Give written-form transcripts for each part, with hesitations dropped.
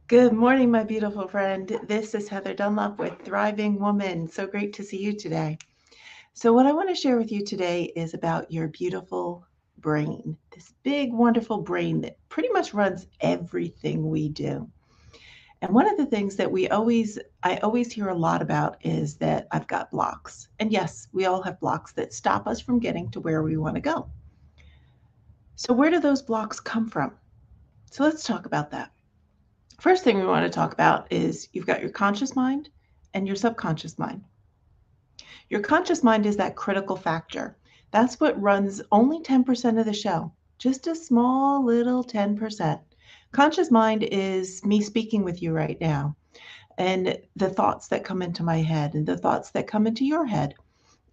Good morning, my beautiful friend. This is Heather Dunlop with Thriving Woman. So great to see you today. So, what I want to share with you today is about your beautiful brain, this big, wonderful brain that pretty much runs everything we do. And one of the things that I always hear a lot about is that I've got blocks. And yes, we all have blocks that stop us from getting to where we want to go. So, where do those blocks come from? So, let's talk about that. First thing we want to talk about is you've got your conscious mind and your subconscious mind. Your conscious mind is that critical factor. That's what runs only 10% of the show, just a small little 10%. Conscious mind is me speaking with you right now and the thoughts that come into my head and the thoughts that come into your head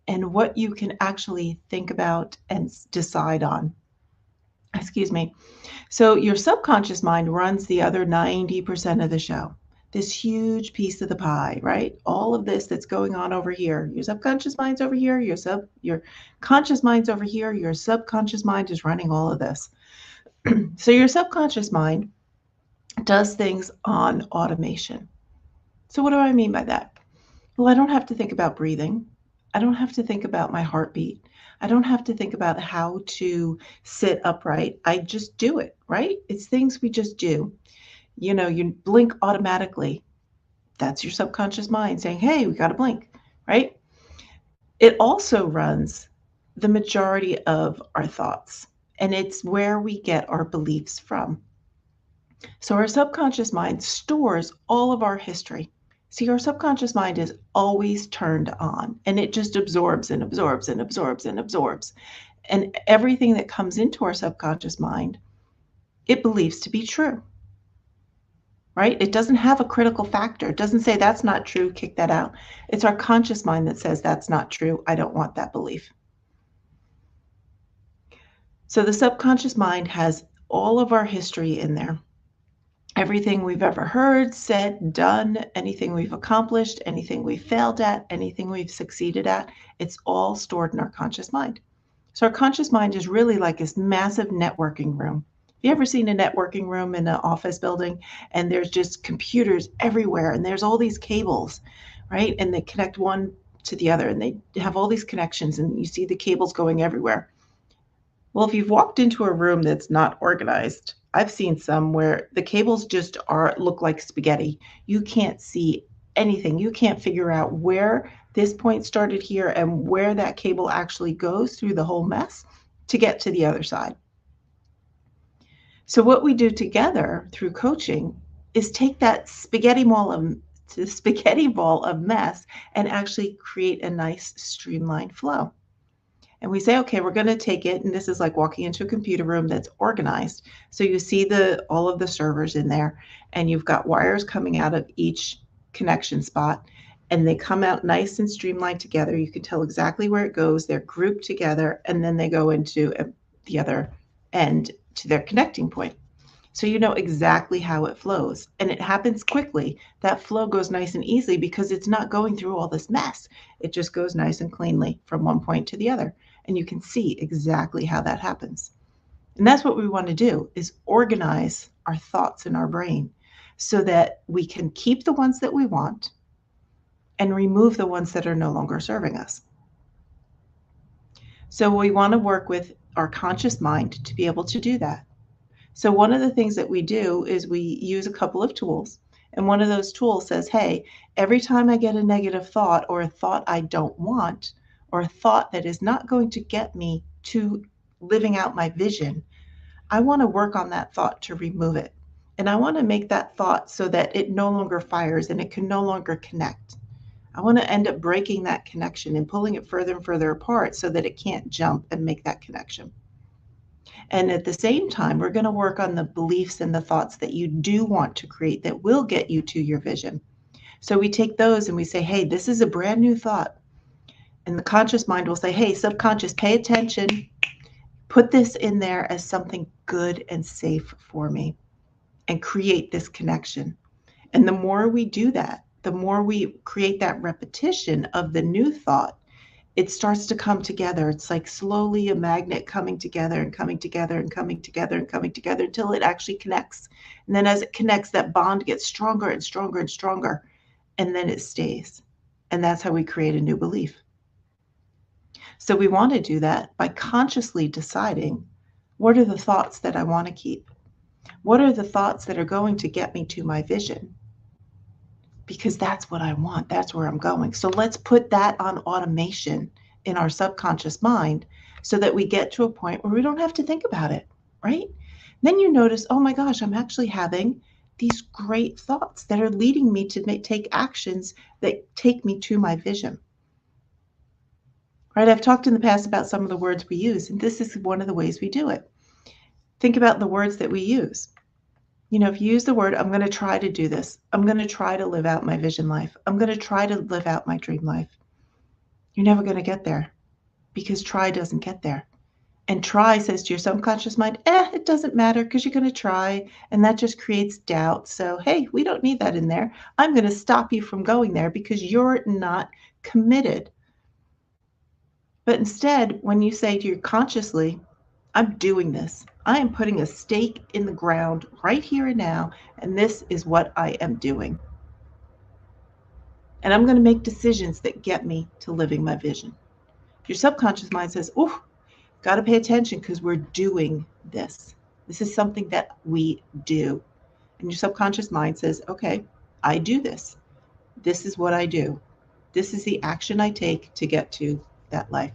and what you can actually think about and decide on. Excuse me. So your subconscious mind runs the other 90% of the show. This huge piece of the pie, right? All of this that's going on over here. Your subconscious mind's over here, your conscious mind's over here, your subconscious mind is running all of this. So your subconscious mind does things on automation. So what do I mean by that? Well, I don't have to think about breathing. I don't have to think about my heartbeat. I don't have to think about how to sit upright. I just do it, right? It's things we just do. You blink automatically. That's your subconscious mind saying, hey, we got to blink, right? It also runs the majority of our thoughts, and it's where we get our beliefs from. So our subconscious mind stores all of our history. See, our subconscious mind is always turned on and it just absorbs and absorbs and absorbs and absorbs. And everything that comes into our subconscious mind, it believes to be true, right? It doesn't have a critical factor. It doesn't say that's not true, kick that out. It's our conscious mind that says that's not true. I don't want that belief. So the subconscious mind has all of our history in there. Everything we've ever heard, said, done, anything we've accomplished, anything we've failed at, anything we've succeeded at, it's all stored in our conscious mind. So our conscious mind is really like this massive networking room. Have you ever seen a networking room in an office building and there's just computers everywhere and there's all these cables, right? And they connect one to the other and they have all these connections and you see the cables going everywhere. Well, if you've walked into a room that's not organized, I've seen some where the cables just are look like spaghetti. You can't see anything. You can't figure out where this point started here and where that cable actually goes through the whole mess to get to the other side. So what we do together through coaching is take that spaghetti ball of mess and actually create a nice streamlined flow. And we say, okay, we're going to take it, and this is like walking into a computer room that's organized. So you see the all of the servers in there, and you've got wires coming out of each connection spot, and they come out nice and streamlined together. You can tell exactly where it goes. They're grouped together, and then they go into the other end to their connecting point. So you know exactly how it flows, and it happens quickly. That flow goes nice and easily because it's not going through all this mess. It just goes nice and cleanly from one point to the other, and you can see exactly how that happens. And that's what we want to do is organize our thoughts in our brain so that we can keep the ones that we want and remove the ones that are no longer serving us. So we want to work with our conscious mind to be able to do that. So one of the things that we do is we use a couple of tools. And one of those tools says, hey, every time I get a negative thought or a thought I don't want, or a thought that is not going to get me to living out my vision, I want to work on that thought to remove it. And I want to make that thought so that it no longer fires and it can no longer connect. I want to end up breaking that connection and pulling it further and further apart so that it can't jump and make that connection. And at the same time, we're going to work on the beliefs and the thoughts that you do want to create that will get you to your vision. So we take those and we say, hey, this is a brand new thought. And the conscious mind will say, hey, subconscious, pay attention. Put this in there as something good and safe for me and create this connection. And the more we do that, the more we create that repetition of the new thought, it starts to come together. It's like slowly a magnet coming together and coming together and coming together and coming together until it actually connects. And then as it connects, that bond gets stronger and stronger and stronger, and then it stays. And that's how we create a new belief. So we want to do that by consciously deciding, what are the thoughts that I want to keep? What are the thoughts that are going to get me to my vision? Because that's what I want. That's where I'm going. So let's put that on automation in our subconscious mind so that we get to a point where we don't have to think about it, right? Then you notice, oh my gosh, I'm actually having these great thoughts that are leading me to take actions that take me to my vision. Right? I've talked in the past about some of the words we use, and this is one of the ways we do it. Think about the words that we use. You know, if you use the word, I'm going to try to do this. I'm going to try to live out my vision life. I'm going to try to live out my dream life. You're never going to get there because try doesn't get there. And try says to your subconscious mind, it doesn't matter because you're going to try. And that just creates doubt. So, hey, we don't need that in there. I'm going to stop you from going there because you're not committed. But instead, when you say to your consciously, I'm doing this. I am putting a stake in the ground right here and now, and this is what I am doing. And I'm going to make decisions that get me to living my vision. Your subconscious mind says, oh, got to pay attention because we're doing this. This is something that we do. And your subconscious mind says, okay, I do this. This is what I do. This is the action I take to get to that life.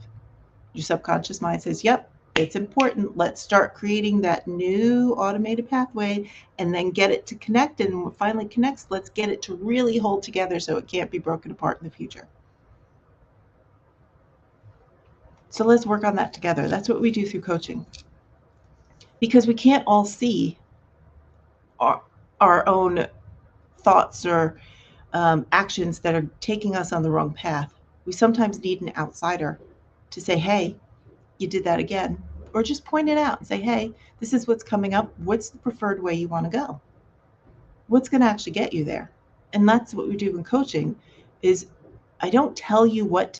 Your subconscious mind says, yep, it's important. Let's start creating that new automated pathway and then get it to connect. And when it finally connects, let's get it to really hold together so it can't be broken apart in the future. So let's work on that together. That's what we do through coaching. Because we can't all see our own thoughts or actions that are taking us on the wrong path. We sometimes need an outsider to say, hey, you did that again, or just point it out and say, hey, this is what's coming up. What's the preferred way you want to go? What's going to actually get you there? And that's what we do in coaching is I don't tell you what